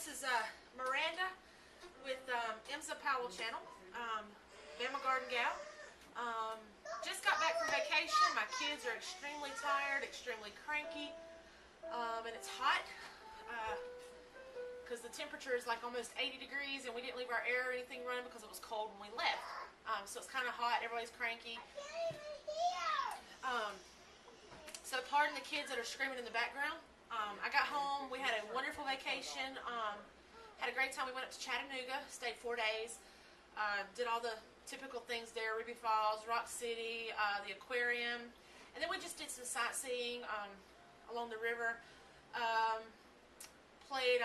This is Miranda with Imza Powell channel, Bama Garden Gal. Just got back from vacation. My kids are extremely tired, extremely cranky, and it's hot because the temperature is like almost 80 degrees, and we didn't leave our air or anything running because it was cold when we left. So it's kind of hot. Everybody's cranky. So pardon the kids that are screaming in the background. I got home. We had a wonderful vacation. Had a great time. We went up to Chattanooga, stayed 4 days, did all the typical things there, Ruby Falls, Rock City, the aquarium, and then we just did some sightseeing along the river. Played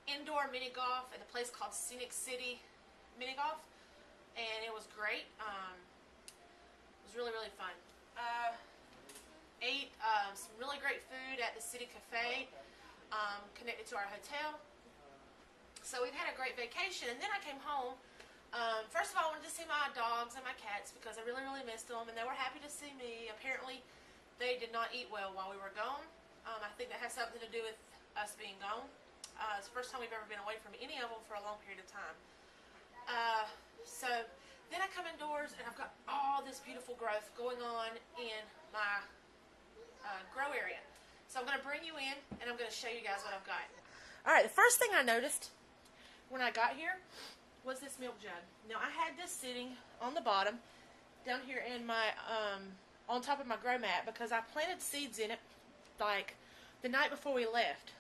indoor mini golf at a place called Scenic City Mini Golf, and it was great. It was really, really fun. Ate some really great food at the City Cafe, connected to our hotel. So we've had a great vacation, and then I came home. First of all, I wanted to see my dogs and my cats because I really, really missed them, and they were happy to see me. Apparently, they did not eat well while we were gone. I think that has something to do with us being gone. It's the first time we've ever been away from any of them for a long period of time. So then I come indoors, and I've got all this beautiful growth going on in my grow area. So I'm going to bring you in, and I'm going to show you guys what I've got. Alright, the first thing I noticed when I got here was this milk jug. Now I had this sitting on the bottom down here in my on top of my grow mat because I planted seeds in it like the night before we left.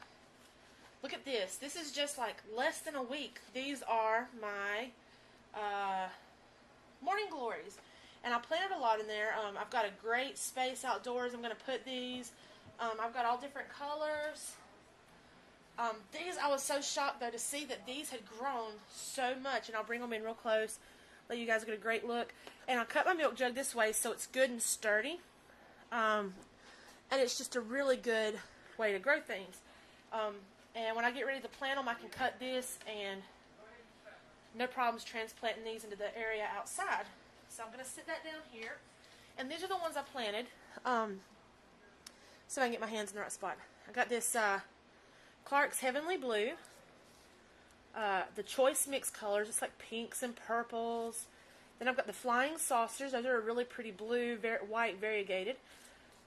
Look at this. This is just like less than a week. These are my morning glories. And I planted a lot in there. I've got a great space outdoors. I'm going to put these. I've got all different colors. These, I was so shocked though to see that these had grown so much. And I'll bring them in real close, let you guys get a great look. And I cut my milk jug this way so it's good and sturdy. And it's just a really good way to grow things. And when I get ready to plant them, I can cut this and no problems transplanting these into the area outside. So I'm going to sit that down here. And these are the ones I planted. So I can get my hands in the right spot. I got this Clark's Heavenly Blue. The choice mix colors. It's like pinks and purples. Then I've got the Flying Saucers. Those are a really pretty blue, white, variegated.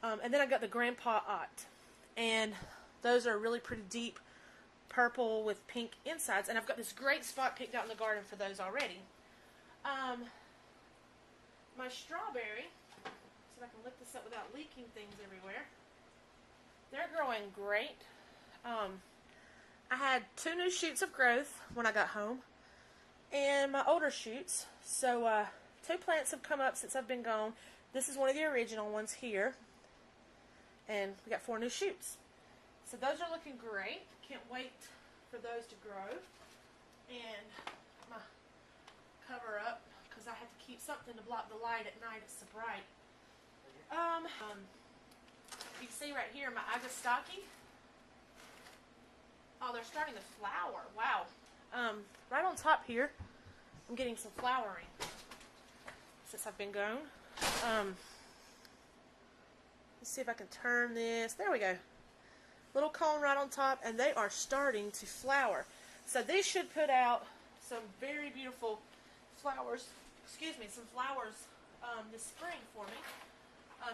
And then I got the Grandpa Ott. And those are really pretty deep purple with pink insides. And I've got this great spot picked out in the garden for those already. My strawberry, see if I can lift this up without leaking things everywhere. They're growing great. I had 2 new shoots of growth when I got home, and my older shoots. So 2 plants have come up since I've been gone. This is one of the original ones here, and we got 4 new shoots. So those are looking great. Can't wait for those to grow. And my cover up because I have to keep something to block the light at night. It's so bright. You can see right here my agastaki. Oh, they're starting to flower. Wow. Right on top here, I'm getting some flowering since I've been gone. Let's see if I can turn this. There we go. Little cone right on top, and they are starting to flower. So these should put out some very beautiful flowers. Excuse me, some flowers this spring for me.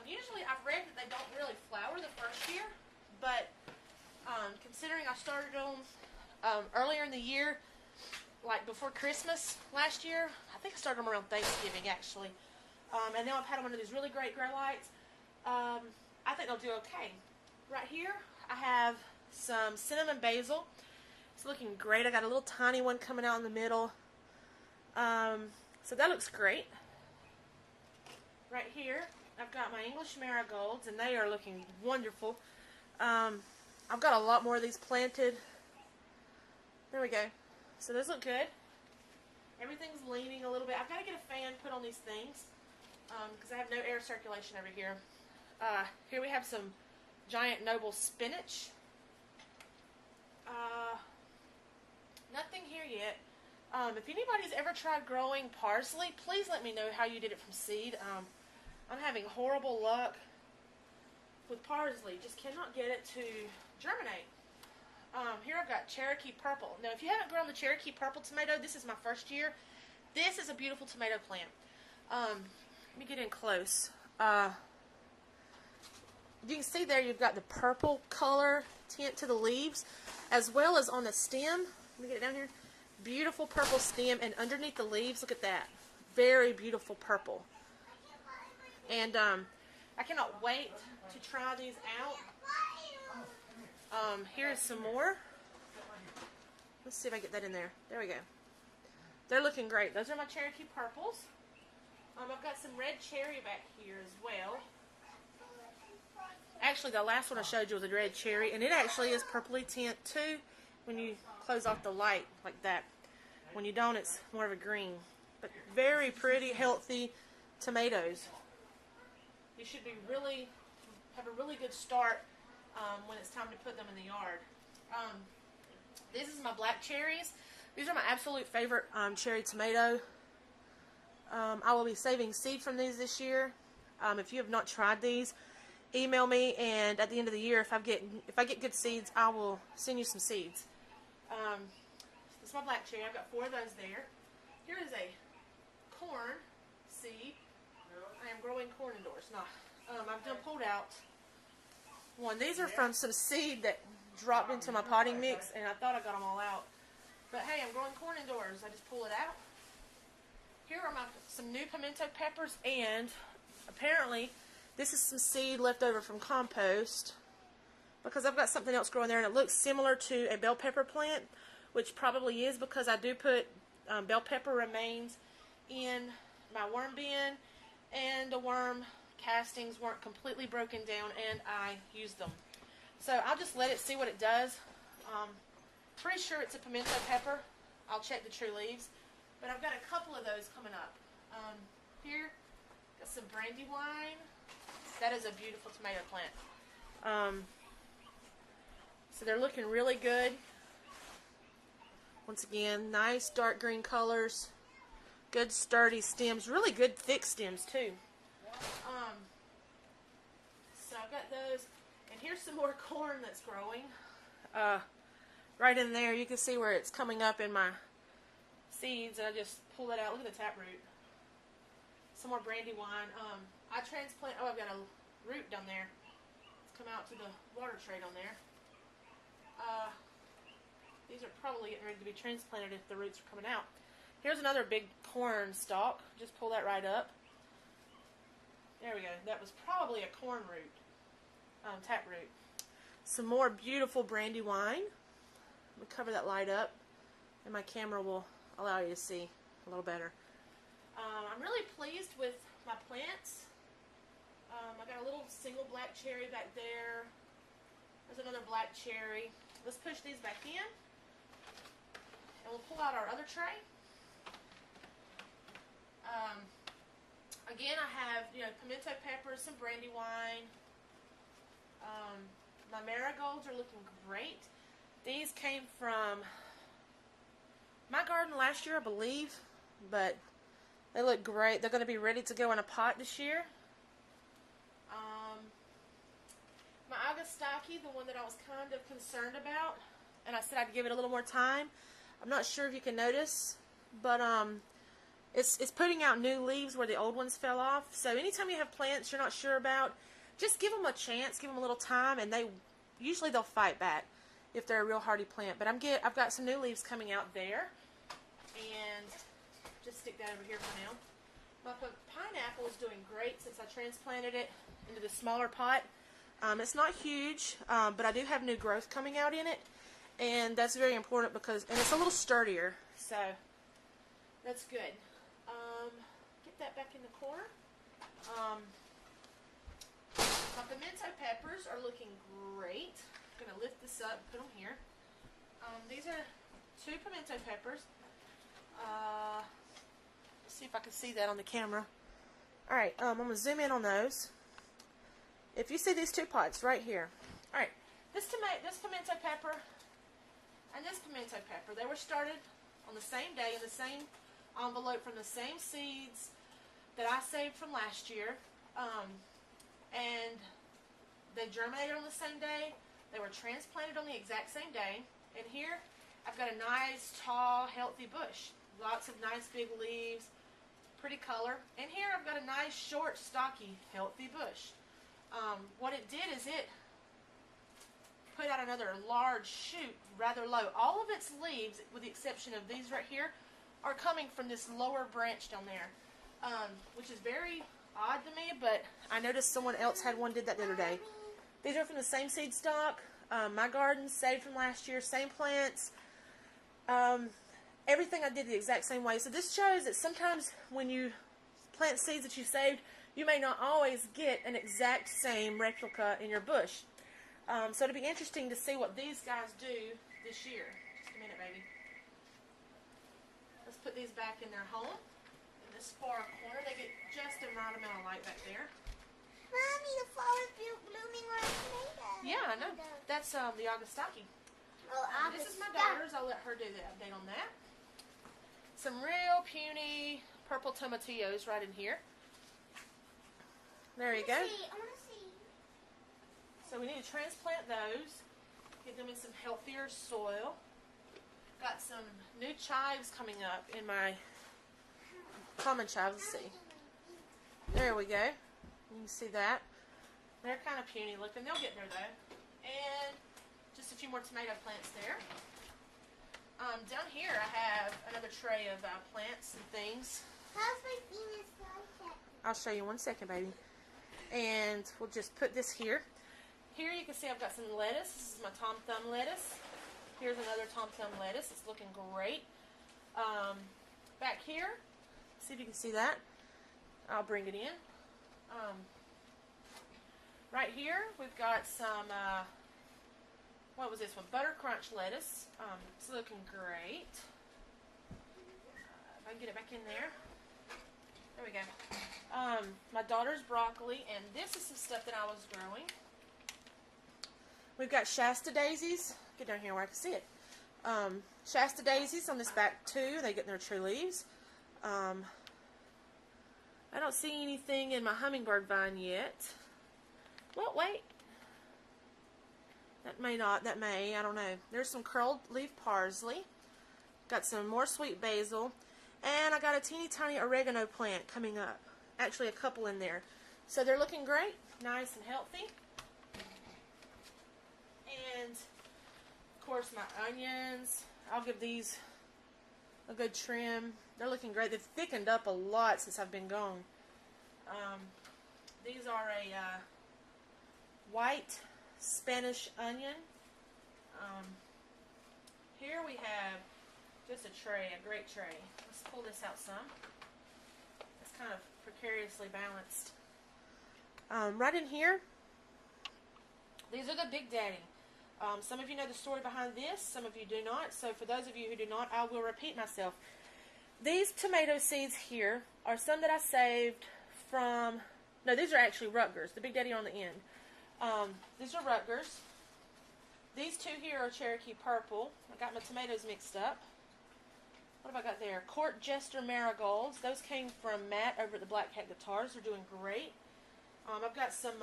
Usually I've read that they don't really flower the first year, but considering I started them earlier in the year, like before Christmas last year, I think I started them around Thanksgiving actually, and now I've had them under these really great grow lights. I think they'll do okay. Right here I have some cinnamon basil. It's looking great. I got a little tiny one coming out in the middle. So that looks great. Right here, I've got my English marigolds, and they are looking wonderful. I've got a lot more of these planted. There we go. So those look good. Everything's leaning a little bit. I've got to get a fan put on these things because I have no air circulation over here. Here we have some giant noble spinach. Nothing here yet. If anybody's ever tried growing parsley, please let me know how you did it from seed. I'm having horrible luck with parsley. Just cannot get it to germinate. Here I've got Cherokee Purple. Now, if you haven't grown the Cherokee Purple tomato, this is my first year. This is a beautiful tomato plant. Let me get in close. You can see there you've got the purple color tint to the leaves, as well as on the stem. Let me get it down here. Beautiful purple stem, and underneath the leaves, look at that. Very beautiful purple. And I cannot wait to try these out. Here's some more. Let's see if I get that in there. There we go. They're looking great. Those are my Cherokee Purples. I've got some red cherry back here as well. Actually, the last one I showed you was a red cherry, and it actually is purpley tint too when you close off the light like that. When you don't, it's more of a green. But very pretty, healthy tomatoes. You should be have a really good start when it's time to put them in the yard. This is my black cherries. These are my absolute favorite cherry tomato. I will be saving seed from these this year. If you have not tried these, email me, and at the end of the year, if I get good seeds, I will send you some seeds. This is my black cherry. I've got 4 of those there. Here is a corn seed. I am growing corn indoors. Now, I've done pulled out one. These are from some seed that dropped into my potting mix, and I thought I got them all out. But hey, I'm growing corn indoors. I just pull it out. Here are some new pimento peppers, and apparently this is some seed left over from compost, because I've got something else growing there, and it looks similar to a bell pepper plant, which probably is because I do put bell pepper remains in my worm bin, and the worm castings weren't completely broken down, and I used them. So I'll just let it see what it does. Pretty sure it's a pimento pepper. I'll check the true leaves. But I've got a couple of those coming up. Here, got some brandywine. That is a beautiful tomato plant. So they're looking really good. Once again, nice dark green colors. Good sturdy stems. Really good thick stems too. So I've got those. And here's some more corn that's growing. Right in there, you can see where it's coming up in my seeds, and I just pull that out. Look at the taproot. Some more brandywine. I transplant. Oh, I've got a root down there. It's come out to the water tray on there. These are probably getting ready to be transplanted if the roots are coming out. Here's another big corn stalk. Just pull that right up. There we go. That was probably a corn root. Taproot. Some more beautiful brandywine. I'm going to cover that light up, and my camera will allow you to see a little better. I'm really pleased with my plants. I got a little single black cherry back there. There's another black cherry. Let's push these back in, and we'll pull out our other tray. Again, I have pimento peppers, some brandywine. My marigolds are looking great. These came from my garden last year, I believe, but they look great. They're going to be ready to go in a pot this year. My Agostaki, the one that I was kind of concerned about, and I said I'd give it a little more time. I'm not sure if you can notice, but it's putting out new leaves where the old ones fell off. So anytime you have plants you're not sure about, just give them a chance, give them a little time, and usually they'll fight back if they're a real hardy plant. But I've got some new leaves coming out there, and just stick that over here for now. My pineapple is doing great since I transplanted it into the smaller pot. It's not huge, but I do have new growth coming out in it, and that's very important because, and it's a little sturdier, so that's good. Get that back in the corner. My pimento peppers are looking great. I'm going to lift this up and put them here. These are 2 pimento peppers. Let's see if I can see that on the camera. Alright, I'm going to zoom in on those. If you see these 2 pots right here. Alright, this pimento pepper and this pimento pepper, they were started on the same day in the same envelope from the same seeds that I saved from last year. And they germinated on the same day. They were transplanted on the exact same day. And here, I've got a nice, tall, healthy bush. Lots of nice big leaves, pretty color. And here I've got a nice, short, stocky, healthy bush. What it did is it put out another large shoot rather low. All of its leaves, with the exception of these right here, are coming from this lower branch down there, which is very odd to me, but I noticed someone else had one did that the other day. These are from the same seed stock. My garden saved from last year, same plants. Everything I did the exact same way. So this shows that sometimes when you plant seeds that you saved, you may not always get an exact same replica in your bush. So it'll be interesting to see what these guys do this year. Just a minute, baby. Let's put these back in their home. In this far corner, they get just the right amount of light back there. Mommy, the fall is blooming on tomatoes. Yeah, I know. That's the Augustaki. Oh, This is my daughter's. I'll let her do the update on that. Some real puny purple tomatillos right in here. There you go. I want to see. So we need to transplant those. Get them in some healthier soil. Got some new chives coming up in my common chives. Let's see. There we go. You can see that. They're kind of puny looking. They'll get there though. And just a few more tomato plants there. Down here I have another tray of plants and things. How's my Venus flytrap? I'll show you in 1 second, baby. And we'll just put this here. Here you can see I've got some lettuce. This is my Tom Thumb lettuce. Here's another Tom Thumb lettuce. It's looking great. Back here, see if you can see that. I'll bring it in. Right here, we've got some, what was this one? Butter Crunch lettuce. It's looking great. If I can get it back in there. There we go. My daughter's broccoli, and this is some stuff that I was growing. We've got Shasta daisies. Get down here where I can see it. Shasta daisies on this back too. They get their true leaves. I don't see anything in my hummingbird vine yet. Well, wait. That may not. That may. I don't know. There's some curled leaf parsley. Got some more sweet basil. And I got a teeny tiny oregano plant coming up. Actually, a couple in there. So they're looking great. Nice and healthy. And, of course, my onions. I'll give these a good trim. They're looking great. They've thickened up a lot since I've been gone. These are a white Spanish onion. Here we have just a tray, a great tray. Let's pull this out some. It's kind of precariously balanced. Right in here, these are the Big Daddy. Some of you know the story behind this, some of you do not. So for those of you who do not, I will repeat myself. These tomato seeds here are some that I saved from, no, these are actually Rutgers. The Big Daddy are on the end. These are Rutgers. These two here are Cherokee Purple. I got my tomatoes mixed up. What have I got there? Court Jester Marigolds. Those came from Matt over at the Black Cat Guitars. They're doing great. I've got some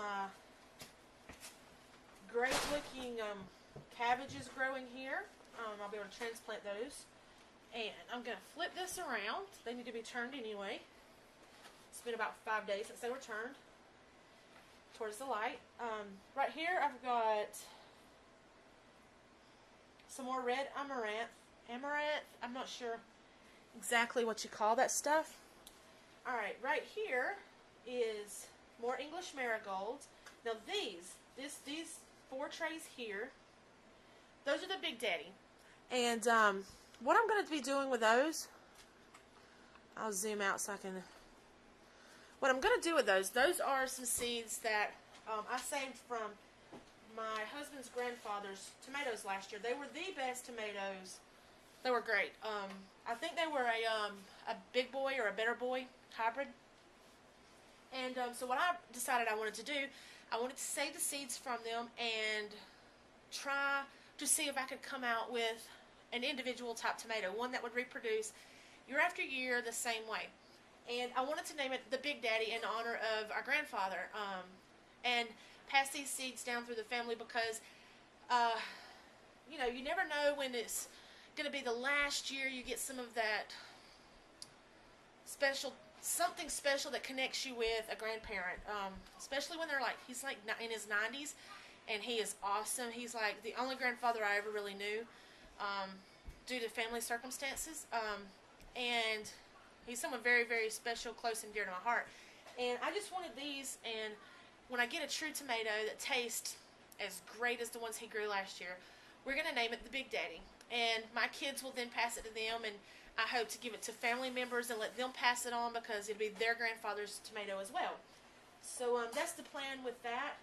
great looking cabbages growing here. I'll be able to transplant those. And I'm going to flip this around. They need to be turned anyway. It's been about 5 days since they were turned towards the light. Right here I've got some more red amaranth. I'm not sure exactly what you call that stuff. Alright, right here is more English marigolds. Now these 4 trays here, those are the Big Daddy. And what I'm going to be doing with those, I'll zoom out so I can, what I'm going to do with those are some seeds that I saved from my husband's grandfather's tomatoes last year. They were the best tomatoes. They were great. I think they were a big boy or a better boy hybrid. And so what I decided I wanted to do, I wanted to save the seeds from them and try to see if I could come out with an individual type tomato, one that would reproduce year after year the same way. And I wanted to name it the Big Daddy in honor of our grandfather, and pass these seeds down through the family because You know, you never know when it's going to be the last year you get some of that something special that connects you with a grandparent. Especially when they're like, he's like in his 90s, and he is awesome. He's like the only grandfather I ever really knew, due to family circumstances. And he's someone very, very special, close and dear to my heart. And I just wanted these, and when I get a true tomato that tastes as great as the ones he grew last year, we're going to name it the Big Daddy. And my kids will then pass it to them, and I hope to give it to family members and let them pass it on, because it'll be their grandfather's tomato as well. So that's the plan with that.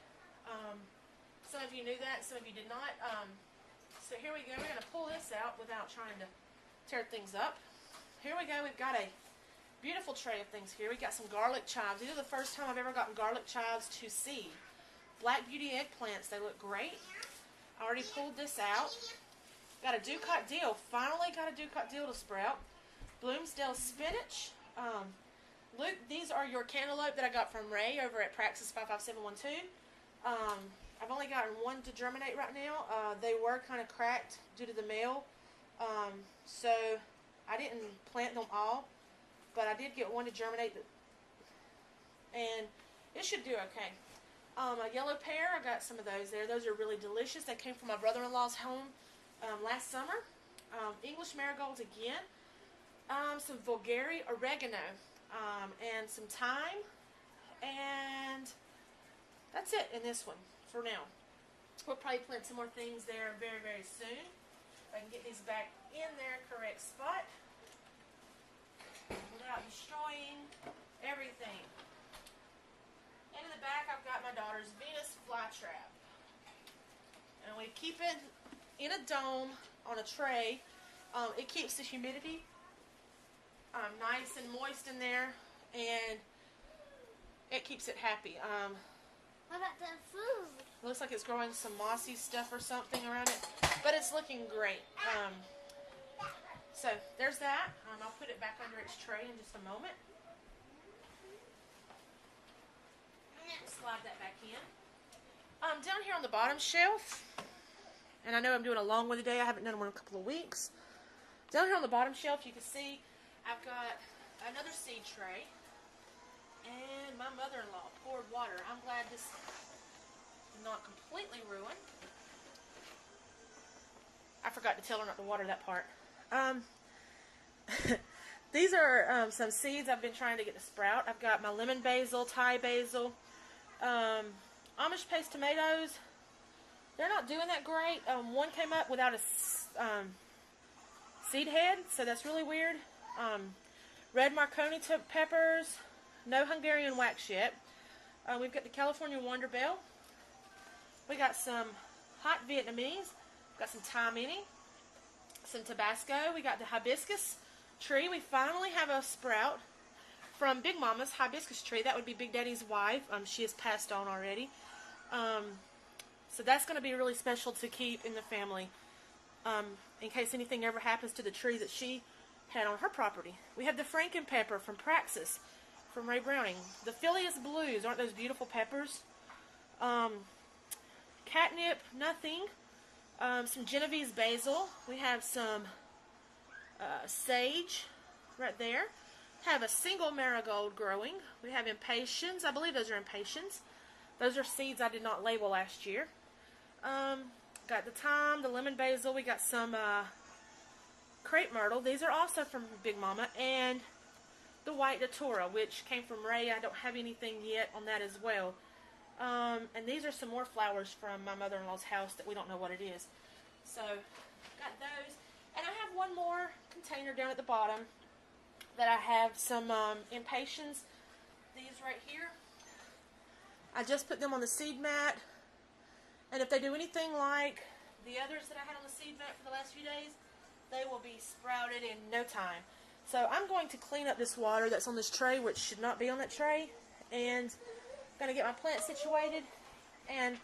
Some of you knew that, some of you did not. So here we go. We're going to pull this out without trying to tear things up. Here we go. We've got a beautiful tray of things here. We got some garlic chives. These are the first time I've ever gotten garlic chives to seed. Black Beauty eggplants. They look great. I already pulled this out. Got a Ducat dill. Finally got a Ducat dill to sprout. Bloomsdale spinach. Luke, these are your cantaloupe that I got from Ray over at Praxis 55712. I've only gotten one to germinate right now. They were kind of cracked due to the mail. So I didn't plant them all, but I did get one to germinate, and it should do okay. A yellow pear, I got some of those there. Those are really delicious. They came from my brother-in-law's home last summer. English marigolds again. Some vulgari oregano, and some thyme, and that's it in this one for now. We'll probably plant some more things there very, very soon. If I can get these back in their correct spot without destroying everything. And in the back, I've got my daughter's Venus flytrap. And we keep it in a dome on a tray. It keeps the humidity nice and moist in there, and it keeps it happy. What about the food? Looks like it's growing some mossy stuff or something around it, but it's looking great. So there's that. I'll put it back under its tray in just a moment. Slide that back in. Down here on the bottom shelf, and I know I'm doing a long one today. I haven't done one in a couple of weeks. Down here on the bottom shelf, you can see I've got another seed tray, and my mother-in-law poured water. I'm glad this did not completely ruin. I forgot to tell her not to water that part. These are some seeds I've been trying to get to sprout. I've got my lemon basil, Thai basil, Amish paste tomatoes. They're not doing that great. One came up without a seed head, so that's really weird. Red Marconi peppers, no Hungarian wax yet. We've got the California Wonder Bell. We got some hot Vietnamese. Got some thyme in it, some Tabasco. We got the hibiscus tree. We finally have a sprout from Big Mama's hibiscus tree. That would be Big Daddy's wife. She has passed on already. So that's going to be really special to keep in the family, in case anything ever happens to the tree that she had on her property. We have the Franken pepper from Praxis, from Ray Browning. The Phileas Blues, aren't those beautiful peppers? Catnip, nothing. Some Genovese basil. We have some sage right there. Have a single marigold growing. We have impatiens. I believe those are impatiens. Those are seeds I did not label last year. Got the thyme, the lemon basil. We got some crepe myrtle. These are also from Big Mama. And the white datura, which came from Ray. I don't have anything yet on that as well. And these are some more flowers from my mother-in-law's house that we don't know what it is. So, got those. And I have one more container down at the bottom that I have some impatiens. These right here. I just put them on the seed mat. And if they do anything like the others that I had on the seed mat for the last few days, they will be sprouted in no time. So I'm going to clean up this water that's on this tray, which should not be on that tray. And I'm going to get my plant situated. And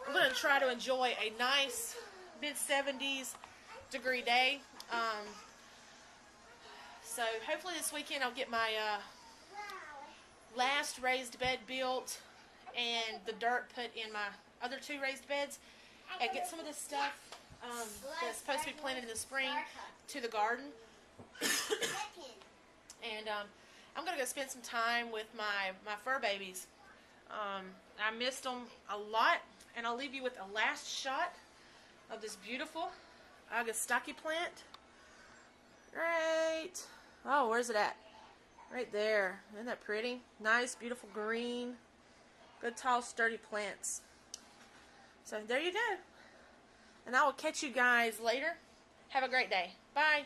I'm going to try to enjoy a nice mid-70s degree day. So hopefully this weekend I'll get my last raised bed built and the dirt put in my other two raised beds. and get some of this stuff that's supposed to be planted in the spring to the garden. And I'm going to go spend some time with my fur babies. I missed them a lot, and I'll leave you with a last shot of this beautiful Agastaki plant. Right. Oh, where's it at? Right there. Isn't that pretty? Nice, beautiful green. Good, tall, sturdy plants. So there you go. And I will catch you guys later. Have a great day. Bye.